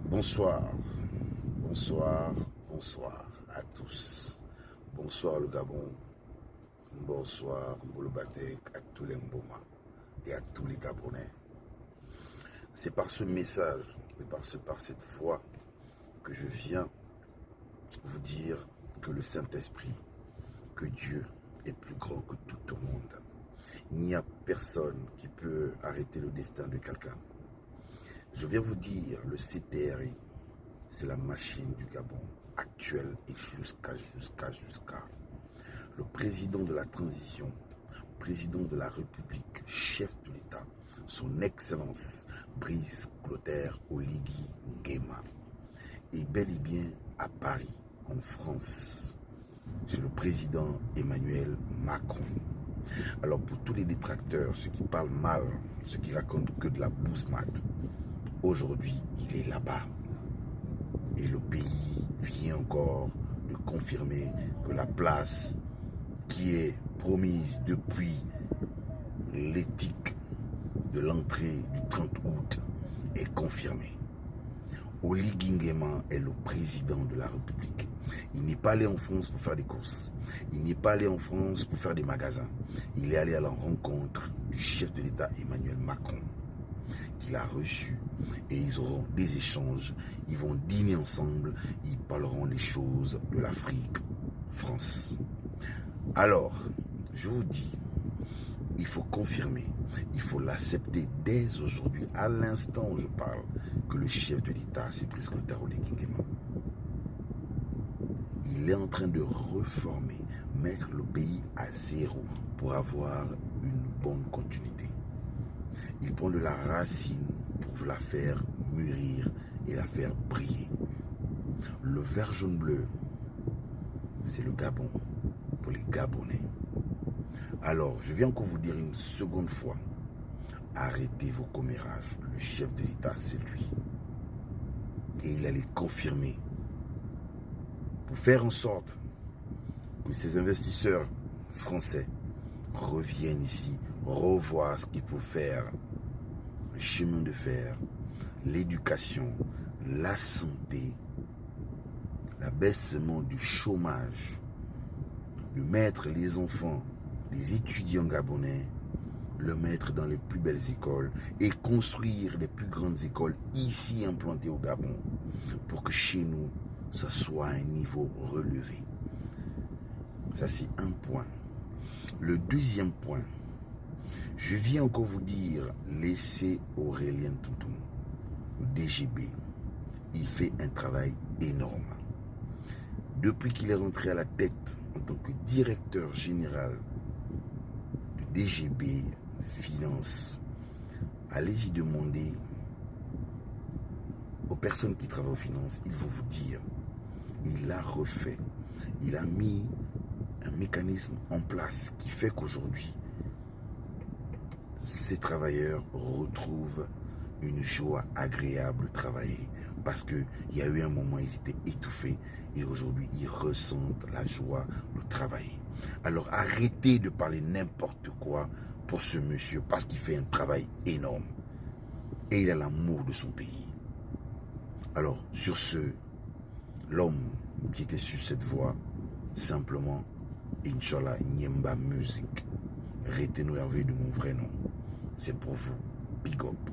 Bonsoir, bonsoir, bonsoir à tous. Bonsoir le Gabon, bonsoir Mbolobatek, à tous les Mboma et à tous les Gabonais. C'est par ce message et par cette voix que je viens vous dire que le Saint-Esprit, que Dieu est plus grand que tout le monde. Il n'y a personne qui peut arrêter le destin de quelqu'un. Je viens vous dire, le CTRI, c'est la machine du Gabon actuelle et jusqu'à. Le président de la transition, président de la République, chef de l'État, son Excellence Brice Clotaire Oligui Nguema, est bel et bien à Paris, en France, chez le président Emmanuel Macron. Alors pour tous les détracteurs, ceux qui parlent mal, ceux qui racontent que de la bousmate, aujourd'hui il est là-bas. Et le pays vient encore de confirmer que la place qui est promise depuis l'éthique de l'entrée du 30 août est confirmée. Oligui Nguema est le président de la République. Il n'est pas allé en France pour faire des courses. Il n'est pas allé en France pour faire des magasins. Il est allé à la rencontre du chef de l'État Emmanuel Macron, qu'il a reçu, et ils auront des échanges. Ils vont dîner ensemble. Ils parleront des choses de l'Afrique, France. Alors, je vous dis, il faut confirmer, il faut l'accepter dès aujourd'hui, à l'instant où je parle, que le chef de l'État, c'est Brice Clotaire Oligui Nguema. Il est en train de reformer, mettre le pays à zéro pour avoir une bonne continuité. Il prend de la racine pour la faire mûrir et la faire briller. Le vert jaune bleu, c'est le Gabon pour les Gabonais. Alors, je viens encore vous dire une seconde fois, arrêtez vos commérages. Le chef de l'État, c'est lui. Et il allait confirmer pour faire en sorte que ces investisseurs français reviennent ici, revoient ce qu'il faut faire, le chemin de fer, l'éducation, la santé, l'abaissement du chômage, de mettre les enfants, les étudiants gabonais, le mettre dans les plus belles écoles et construire les plus grandes écoles ici implantées au Gabon pour que chez nous, ça soit un niveau relevé. Ça, c'est un point. Le deuxième point, je viens encore vous dire, laissez Aurélien Toutoum, le DGB. Il fait un travail énorme. Depuis qu'il est rentré à la tête en tant que directeur général de DGB Finance, allez-y demander aux personnes qui travaillent aux finances, ils vont vous dire, il a refait, il a mis un mécanisme en place qui fait qu'aujourd'hui, ces travailleurs retrouvent une joie agréable de travailler. Parce qu'il y a eu un moment, ils étaient étouffés et aujourd'hui, ils ressentent la joie de travailler. Alors arrêtez de parler n'importe quoi pour ce monsieur parce qu'il fait un travail énorme. Et il a l'amour de son pays. Alors, sur ce, l'homme qui était sur cette voie, simplement, Inch'Allah, Nyemba Music. Retenez-nous de mon vrai nom. C'est pour vous. Big up.